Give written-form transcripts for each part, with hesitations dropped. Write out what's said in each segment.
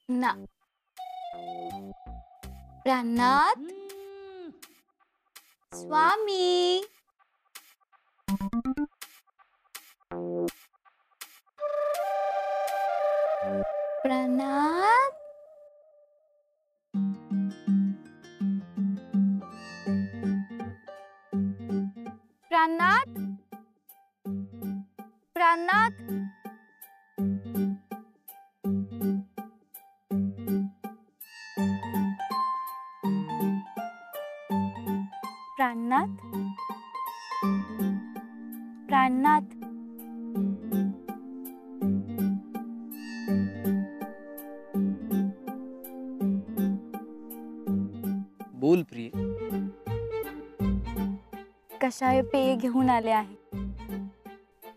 ना प्राणात स्वामी प्राणात प्राणात प्राणात प्राणनाथ प्राणनाथ बोल प्रिय. कषाय पेय घेऊन आले आहे.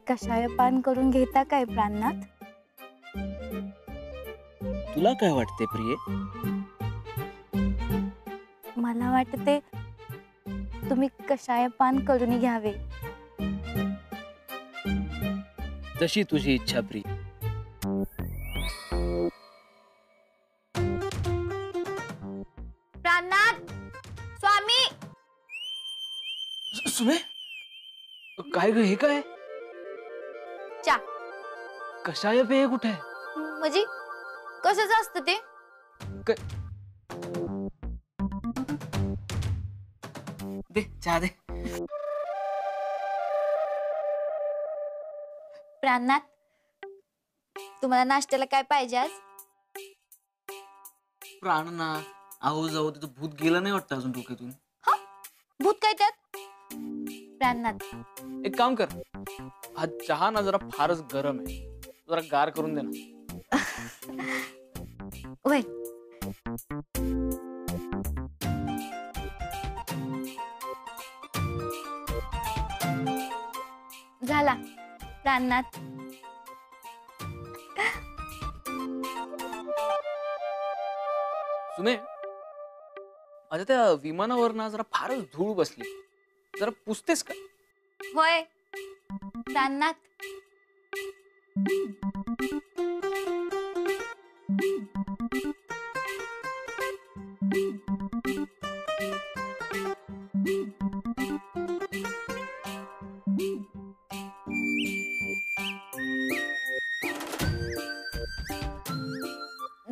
कषाय पान करून घेता काय प्राणनाथ? तुला काय वाटते प्रिय? मला वाटते तुम्ही कषाय पान करून घ्यावे. जशी तुझी इच्छा प्रिय. प्राणनाथ स्वामी. सुमे, काय ग हे काय? चा कषाय पेय कुठे आहे? म्हणजे कसंच असतं ते? दे चहा दे. प्राणनाथ तुम्हाला नाश्त्याला काय पाहिजे आज? प्राणनाथ, आहो जाऊ तिथं भूत गेलं नाही वाटतं अजून डोक्यातून. भूत काय त्यात? प्राणनाथ एक काम कर, हा चहा ना जरा फारच गरम आहे, जरा गार करून दे ना. वय झाला प्राणनाथ. सुमे, माझ्या त्या विमानावर ना जरा फारच धूळ बसली, जरा पुसतेस का? होय प्राणनाथ.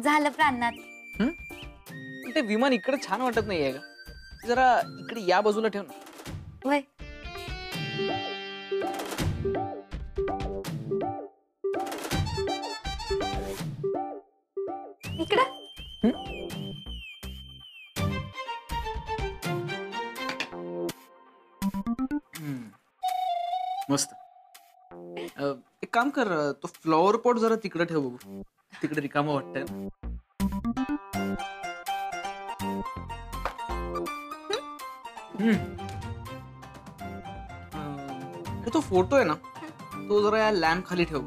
झालं प्राणनाथ. पण ते विमान इकडे छान वाटत नाहीये का? जरा इकडे या बाजूला ठेव ना. वय इकडं. मस्त. एक काम कर, तो फ्लॉवर पॉट जरा तिकडे ठेव बघू, तिकडे रिकामं वाटतंय. तो फोटो आहे ना, तो जरा या लॅम्प खाली ठेव.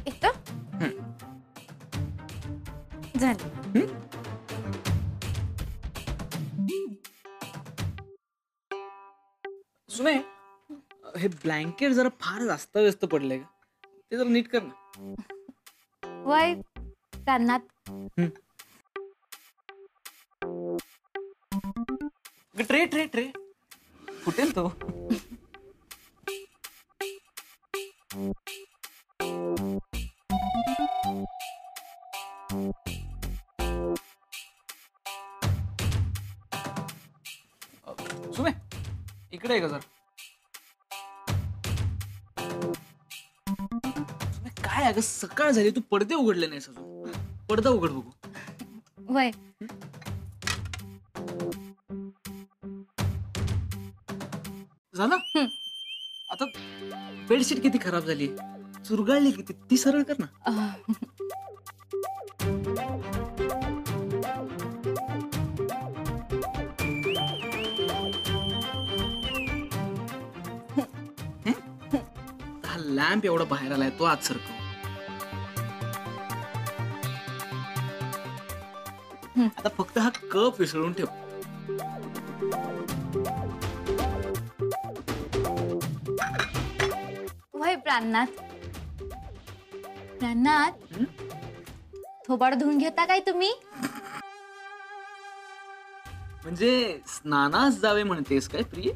इथं झालं. सुमे, हे ब्लँकेट जरा फार जास्त व्यस्त पडलंय का? ते जरा नीट कर ना. वय प्राणनाथ. ट्रे ट्रे ट्रे फुटेल तो. सुमे, इकडे आहे का जरा? काय अगं, सकाळ झाली, तू पडदे उघडले नाहीस अजून. पडदा उघड बघू. वय झालं. आता बेडशीट किती खराब झाली, चुरगाळली किती, ती सरळ कर ना. हा लॅम्प एवढा बाहेर आलाय, तो आत सरकव. आता फक्त हा कप विसळून ठेव. प्राणनाथ. प्राणनाथ, थोबाड धुवून घेता काय तुम्ही? म्हणजे स्नानास जावे म्हणतेस काय प्रिय?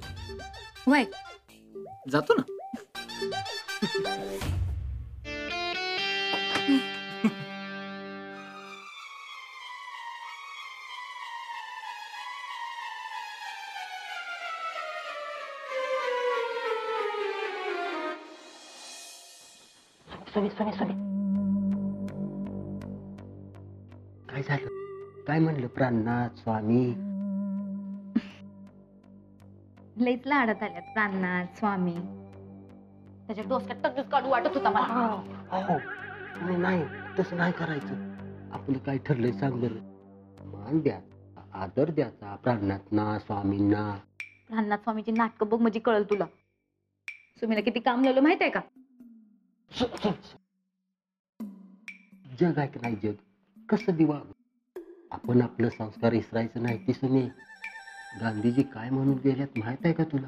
वय जातो ना. काय झालं? काय म्हणलं प्राणनाथ स्वामी? लईच लाडत आल्यात प्राणनाथ स्वामी. त्याच्या डोसक्यात टक्कच काढू वाटत होता मला. हो नाही, तसं नाही करायचं. आपलं काय ठरलंय सांग बरं. मान द्या, आदर द्याचा प्राणनाथना स्वामींना. प्राणनाथ स्वामीची नाटकं बघ म्हणजे कळल तुला. सुमीला किती काम लावलं माहित आहे का? जग आहे की नाही जग, कसं दिवा. आपण आपलं संस्कार विसरायचं नाही. ती सुने गांधीजी काय म्हणून गेल्यात माहित आहे का तुला?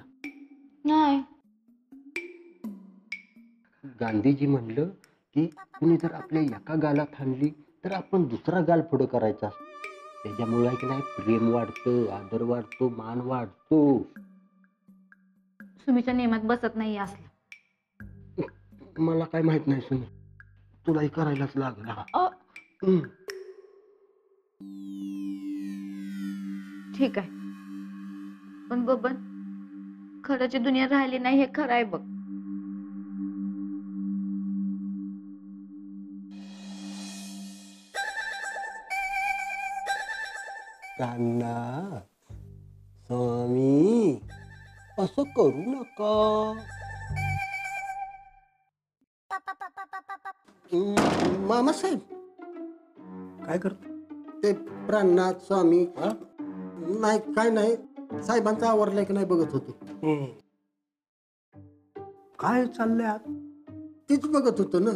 नाही. गांधीजी म्हणलं की कुणी जर आपल्या एका गालात हाणली तर आपण दुसरा गाल पुढं करायचा. त्याच्यामुळे की नाही प्रेम वाढतं, आदर वाढतो, मान वाढतो. सुमीच्या नियमात बसत नाही असलं. मला काय माहित नाही सुने, तुलाही करायलाच लागला. ठीक आहे, पण बबन खरंची दुनिया राहिली नाही हे खरं आहे बघ. प्राणनाथ स्वामी असं करू नका. मामासाहेब काय करतो? ते प्राणनाथ स्वामी नाही काय नाही, साहेबांचा आवरलाय की नाही बघत होतो. काय चाललंय आत? तीच बघत होतो ना,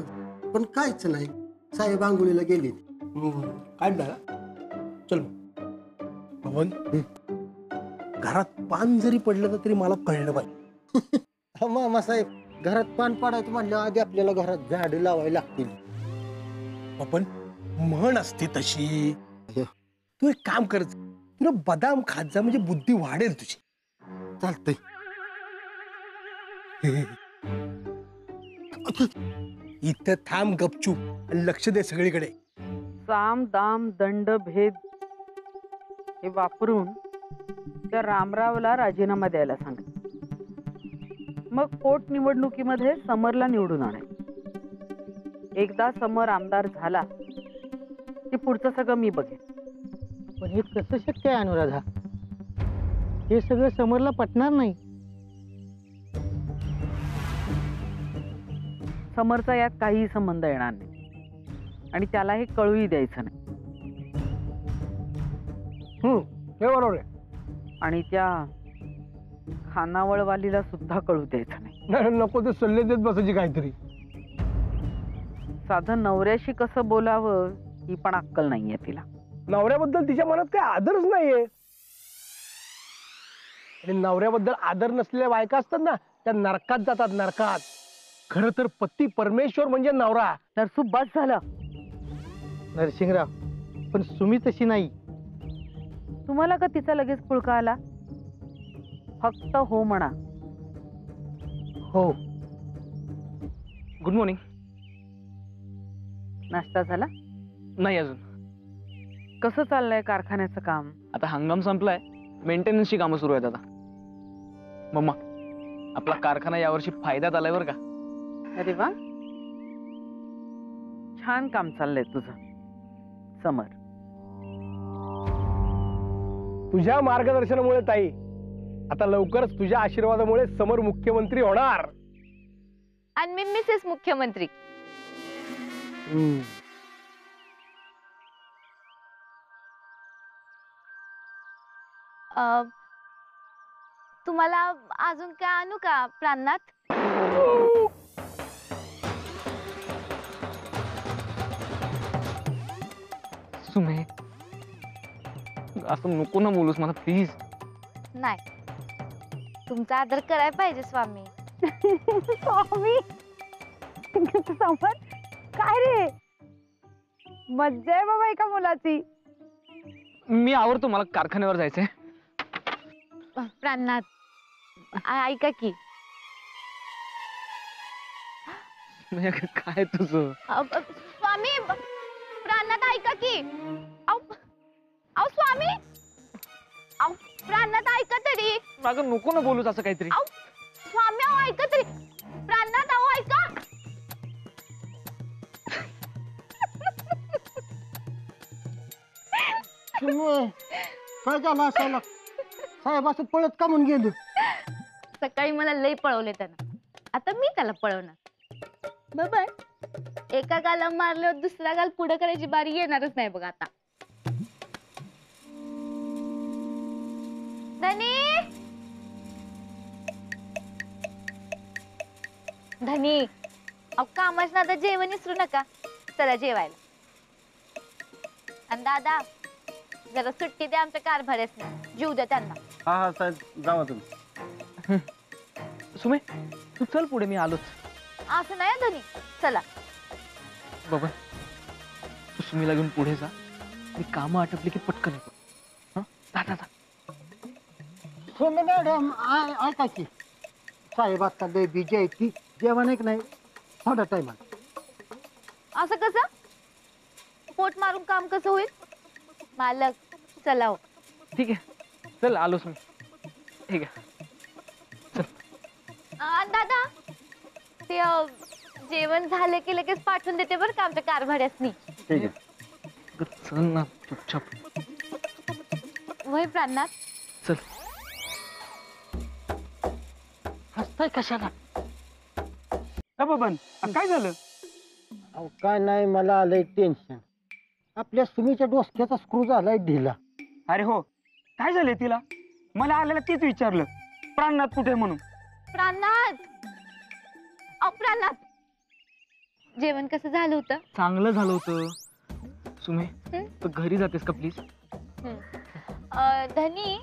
पण कायच नाही. साहेब आंघोळीला गेले. काय झालं? चल पवन, घरात पान जरी पडलं ना तरी मला कळलं पाहिजे. मामासाहेब घरात पान पाडायचं म्हणलं आधी आपल्याला घरात झाडं लावायला लागतील. पवन, म्हण असते तशी. तू एक काम कर, तुला बदाम खात जा म्हणजे बुद्धी वाढेल तुझी. चालतंय. इथं थांब गपचूप आणि लक्ष दे सगळीकडे. साम दाम दंड भेद हे वापरून त्या रामरावला राजीनामा द्यायला सांग. मग पोटनिवडणुकीमध्ये समरला निवडून आणाय. एकदा समर आमदार झाला की पुढचं सगळं मी बघेन. पण हे कसं शक्य आहे अनुराधा? हे सगळं समरला पटणार नाही. समरचा यात काहीही संबंध येणार नाही आणि त्याला हे कळूही द्यायचं नाही. हे बरोबर आहे. आणि त्या खानावळवालीला सुद्धा कळू द्यायचं नाही. नको ते सल्ले देत बसायची काहीतरी. साधं नवऱ्याशी कसं बोलावं ही पण अक्कल नाहीये तिला. नवऱ्याबद्दल तिच्या मनात काही आदरच नाहीये. आणि नवऱ्याबद्दल आदर नसलेल्या बायका असतात ना, त्या नरकात जातात, नरकात. खरं तर पती परमेश्वर म्हणजे नवरा. नरसू बस झालं. नरसिंगराव, पण सुमी तशी नाही. तुम्हाला का तिचा लगेच पुळका आला? फक्त हो म्हणा. हो. Good morning. नाश्ता झाला? नाही अजून. कसं चाललंय कारखान्याचं काम? आता हंगाम संपलाय, मेंटेनन्सची कामं सुरू आहेत आता. मम्मा, आपला कारखाना यावर्षी फायद्यात आलाय बरं का. अरे वा, छान काम चाललंय तुझं समर. तुझ्या मार्गदर्शनामुळे ताई, आता लवकरच तुझ्या आशीर्वादामुळे समर मुख्यमंत्री होणार. आणि मी मिसेस मुख्यमंत्री. तुम्हाला अजून काय आणू का प्राणनाथ? सुमे, असं नको ना बोलूस मला प्लीज. नाही, तुमचा आदर करायला पाहिजे स्वामी. स्वामी सामान काय रे, मज्जा आहे बाबा एका मुलाची. मी आवरतो, मला कारखान्यावर जायचंय. प्राणनाथ ऐका की. काय तुझं? स्वामी प्राणनाथ ऐका की. अहो स्वामी, अहो प्राणनाथ ऐका तरी. मागं नको ना बोलूच असं काहीतरी. अहो स्वामी, अहो ऐका तरी. प्राणनाथ अहो ऐका. काय झालं असायला? साहेब असं पळत का म्हणून गेलो? सकाळी मला लई पळवले त्यानं, आता मी त्याला पळवणार. बाबा एका गाला मारल्यावर दुसरा गाल पुढे करायची बारी येणारच नाही बघ आता. धनी, धनी अहो कामाच ना, आता जेवण विसरू नका. चला जेवायला. आणि दादा जरा सुट्टी द्या आमच्या कारभाऱ्यास, जीव द्या त्यांना. हा हा साहेब, जावा तुम्ही. सुमे तू चल पुढे, मी आलोच. असं नाही धनी, चला. बाबा तू सुमीला घेऊन पुढे जा, मी कामं आटपली की पटकन येतो. हं? जा जा जा. सोमे मॅडम ऐका की, साहेब आता लय बिजी आहे की, जेवण एक नाही थोडा टाइमात. असं कसं? पोट मारून काम कसं होईल? मालक चला हो. ठीक आहे, चल आलोच मी. ठीक आहे. दादा ते जेवण झाले की लगेच पाठवून देते बरं का आमच्या कारभाऱ्यासनी. ठीक आहे. अगं, चल ना चुपचाप. वय प्राणनाथ. चल. हसताय कशाला? बबन काय झालं? अहो काय नाही, मला आलंय टेन्शन. आपल्या सुमीच्या डोसक्याचा स्क्रू झालाय ढिला. अरे हो, काय झालंय तिला? मला आलेला तेच विचारलं, प्राणनाथ कुठे म्हणून. प्राणनाथ, अहो प्राणनाथ, जेवण कसं झालं होतं? चांगलं झालं होतं. सुमे हं? तू घरी जातेस का प्लीज? धनी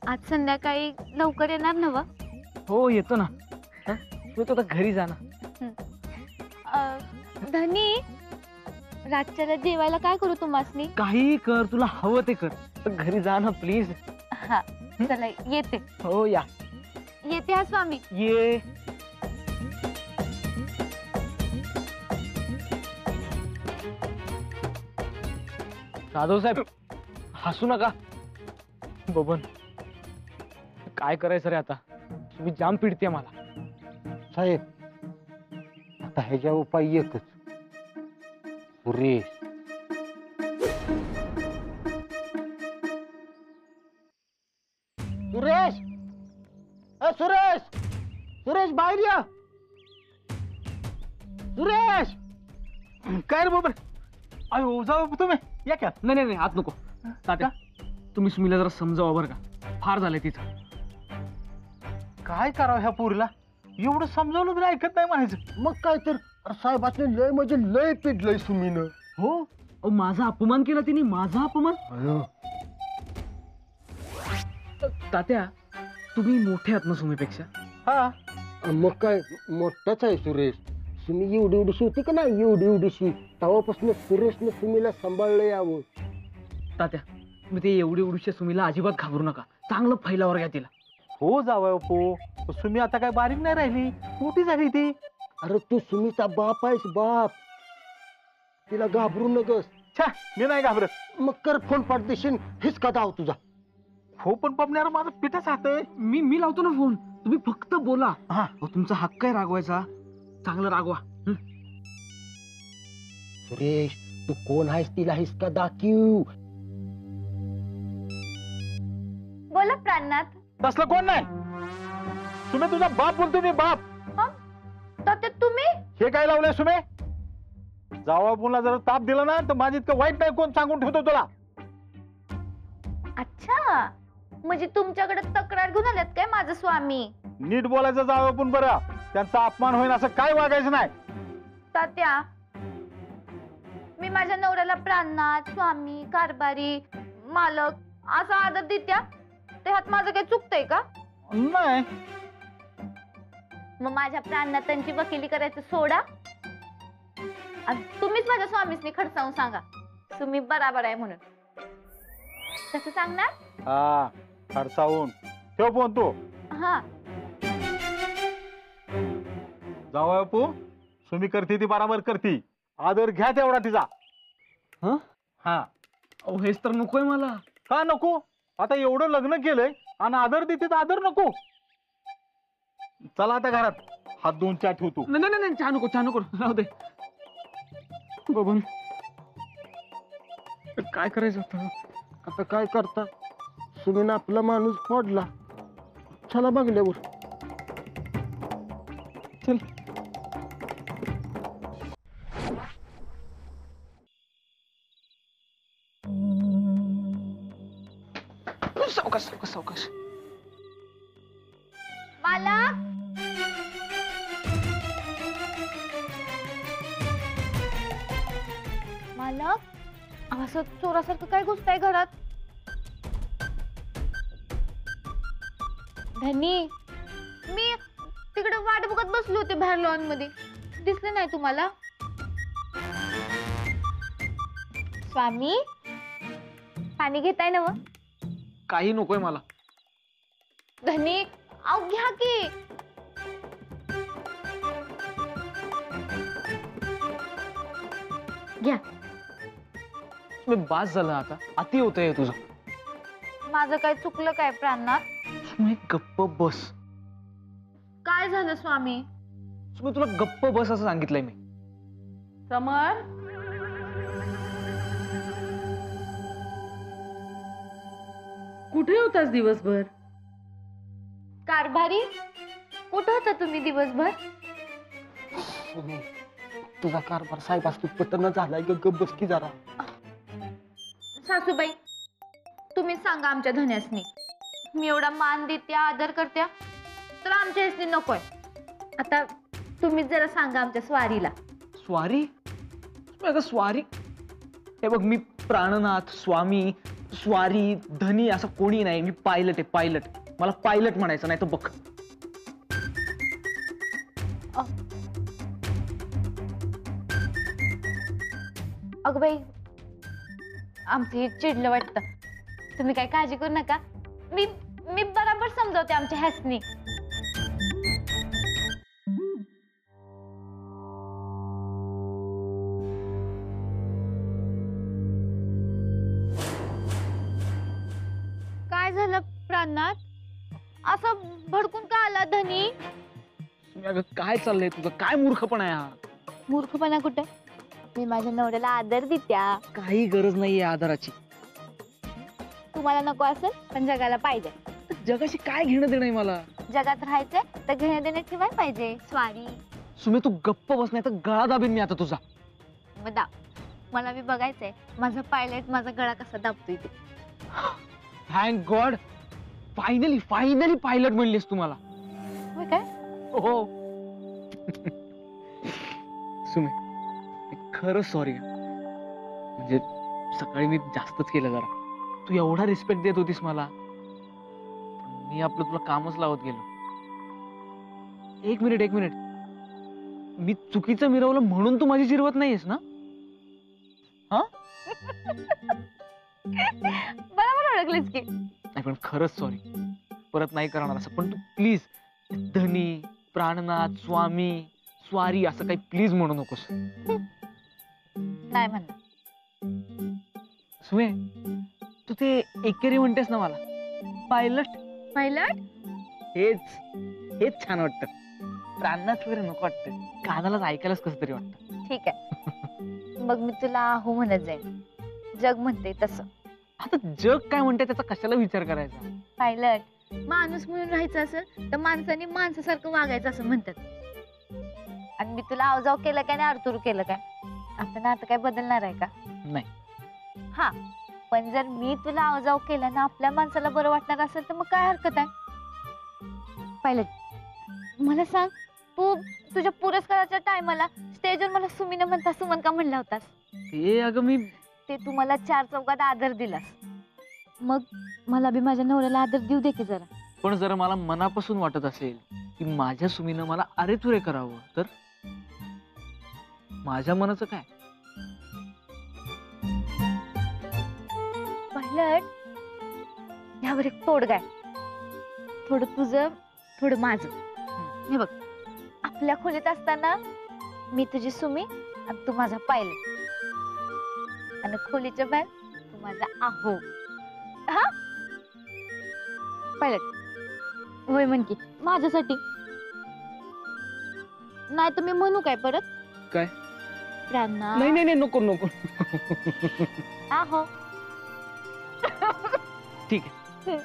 आज संध्याकाळी लवकर येणार ना व? हो येतो ना. हं? तू आता घरी जा ना. धनी रातच्याला जेवायला काय करू तुम्हासनी? काही कर, तुला हवं ते कर, तर घरी जा ना प्लीज. हा चला येते. हो या. येते हा स्वामी. ये. जाधव साहेब हसू नका. बबन काय करायचं रे आता? तुम्ही जाम पिडते मला. साहेब आता ह्याच्या उपाय एकच, सुरेश. सुरेश, सुरेश, सुरेश बाहेर या. सुरेश. काय रे बाबा? अयो जाऊ तुम्ही या क्या? नाही नाही आत नको. तात्या तुम्ही सुमीला जरा समजावा बरं का, फार झालंय तिचं. काय करावं ह्या पोरीला? एवढं समजावलं तरी ऐकत नाही म्हणायचं. मग काय तर, साहेबातले लय म्हणजे लय पिडलंय सुमीनं. हो अहो, माझा अपमान केला तिने, माझा अपमान. तात्या तुम्ही मोठे आहात ना सुमीपेक्षा. हा मग काय मोठाच आहे सुरेश. सुमी एवढी एवढीशी होती का नाही, एवढी एवढीशी, तेव्हापासून सुरेशने सुमीला सांभाळलं यावं. तात्या तुम्ही ते एवढी एवढीच्या सुमीला अजिबात घाबरू नका, चांगलं फैलावर घ्या तिला. हो जावं पो, तुम्ही आता काय बारीक नाही राहिली, मोठी झाली ती. अरे तू सुमीचा बाप आहेस, बाप. तिला घाबरू नगस. छा, मी नाही घाबरत. मग कर फोन पाठदेशील, हेच का धाव तुझा. हो पण पपण्यावर माझा पिठाच हात आहे. मी लावतो ना फोन, तुम्ही फक्त बोला. हा अहो, तुमचा हक्क आहे रागवायचा, चांगलं रागवा. सुरेश तू कोण आहेस तिला हिसका दाखव. बोला प्राणनाथ. तसलं कोण नाही. सुमे तुझा बाप बोलतो मी, बाप. तर तुम्ही हे काय लावलंय सुमे? जावा मुला जरा ताप दिला ना तर माझी इतकं वाईट नाही कोण सांगून ठेवतो तुला. अच्छा, म्हणजे तुमच्याकडे तक्रार घेऊन आल्यात काय माझं स्वामी? नीट बोलायचं जावं पण बरं, त्यांचा अपमान होईल असं काय वागायचं नाही. तात्या मी माझ्या नवऱ्याला प्राणनाथ, स्वामी, कारभारी, मालक असा आदर देत्या, त्यात माझं काही चुकतंय का? नाही मग माझ्या प्राणनाथांची वकिली करायचं सोडा आणि तुम्हीच माझ्या स्वामीसनी खडसावून सांगा तुम्ही बराबर आहे म्हणून. कसं सांगणार? हा खडसावून ठेव फोन तू. हा जाऊ बापू सुमी करते ती बराबर करती. आदर घ्या तेवढा तिचा. हं? हा अहो हेच तर नकोय मला. का नको? आता एवढं लग्न केलंय आणि आदर देते तर आदर नको? चला आता घरात हात धुवून चहा ठेवतो. नाही नाही नाही चहा नको राहू दे. बबन काय करायचं आता? आता काय करता, सुमीनं आपला माणूस फोडला. चला बघल्यावर. चल. सावकाश सावकाश सावकाश. मालक मालक असं चोरासारखं काय घुसताय घरात? धनी मी तिकडे वाट बघत बसले होते बाहेर लॉन मध्ये, दिसले नाही तुम्हाला? स्वामी पाणी घेताय ना? काही नकोय मला. धनी अहो घ्या की. घ्या. मी बास झालं आता. अति होतंय तुझं. माझं काय चुकलं काय प्राणनाथ? तुम्ही गप्प बस. काय झालं स्वामी? मी तुला गप्प बस असं सांगितलंय मी. समर कुठे होतास दिवसभर? कारभारी कुठं होता तुम्ही दिवसभर? सुमी, तुझा कारभार साहेब असतो पटन झालाय ग. गप बस की जरा. सासूबाई तुम्ही सांगा आमच्या धन्यासनी. मी एवढा मान देते आदर करत्या तर आमच्या ह्यासनी नकोय. आता तुम्हीच जरा सांगा आमच्या स्वारीला. स्वारी? अगं स्वारी? हे बघ मी प्राणनाथ, स्वामी, स्वारी, धनी असं कोणी नाही. मी पायलट आहे पायलट. मला पायलट म्हणायचं नाही तर बघ. अगं बाई आमचं हे चिडलं वाटतं. तुम्ही काय काळजी करू नका. मी मी बराबर समजवते आमच्या ह्यासनी. काय झालं प्राणनाथ? असं भडकून का आला धनी? अगं काय चाललंय तुझं? काय मूर्खपणा आहे हा? मूर्खपणा कुठे? मी माझ्या नवऱ्याला आदर देत्या. काही गरज नाहीये आदराची. तुम्हाला नको असेल पण जगाला पाहिजे. जगाशी काय घेणं देणं आहे मला? जगात राहायचंय तर घेणं देणं ठेवायला पाहिजे. स्वारी सुमी तू गप्प बस नाही तर गळा दाबीन मी आता तुझा. मग दाब. मला बी बघायचंय माझा पायलट माझा गळा कसा दाबतोय ते. Thank God finally finally pilot म्हणलीस तू मला. होय काय? हो सुमी खरं सॉरी. म्हणजे सकाळी मी जास्तच केलं जरा. तू एवढा रिस्पेक्ट देत होतीस मला पण मी आपलं तुला कामच लावत गेलो. एक मिनिट मी चुकीचं मिरवलं म्हणून तू माझी जिरवत नाहीयेस ना? हा बरोबर ओळखलीस की. नाही पण खरंच सॉरी. परत नाही करणार असं. पण तू प्लीज धनी, प्राणनाथ, स्वामी, स्वारी असं काही प्लीज म्हणू नकोस. नाही म्हणणार. सुमे तू ते एकेरी म्हणतेस ना मला पायलट? पायलट हेच हेच छान वाटतं. प्राणनाथ वगैरे नको वाटतं. कानालाच ऐकायलाच कसं तरी वाटतं. ठीक आहे मग मी तुला हो म्हणत जाईन. जग म्हणते तसं. आता जग काय म्हणते त्याचा कशाला विचार करायचा? पायलट माणूस म्हणून राहायचं असेल तर माणसाने माणसासारखं वागायचं असं म्हणतात. आणि मी तुला आवजाव केलं काय आणि अर्थुरू केलं काय? आता ना आता काय बदलणार आहे का? नाही. हा पण जर मी तुला आवजाव केला ना आपल्या माणसाला बरं वाटणार असेल तर मग काय हरकत आहे? पायलट मला सांग तू तुझ्या पुरस्काराच्या टायमाला स्टेजवर मला सुमीनं म्हणता सुमन का म्हणला होतास? ते अगं मी ते तू मला 4 चौकात आदर दिलास. मग मला बी माझ्या नवऱ्याला आदर देऊ दे की जरा. पण जर मला मनापासून वाटत असेल की माझ्या सुमीनं मला अरे तुरे करावं तर माझ्या मनाचं काय? पायलट, यावर एक तोडगा आहे. थोडं तुझं थोडं माझं. हे बघ, आपल्या खोलीत असताना मी तुझी सुमी आणि तू माझा पायलट, आणि खोलीच्या बाहेर तू माझा आहो. हा पायलट, होय म्हण की माझ्यासाठी. नाही तर मी म्हणू काय परत? काय? रान्ना नाही नाही नाही, नको नको. आहो. ठीक आहे.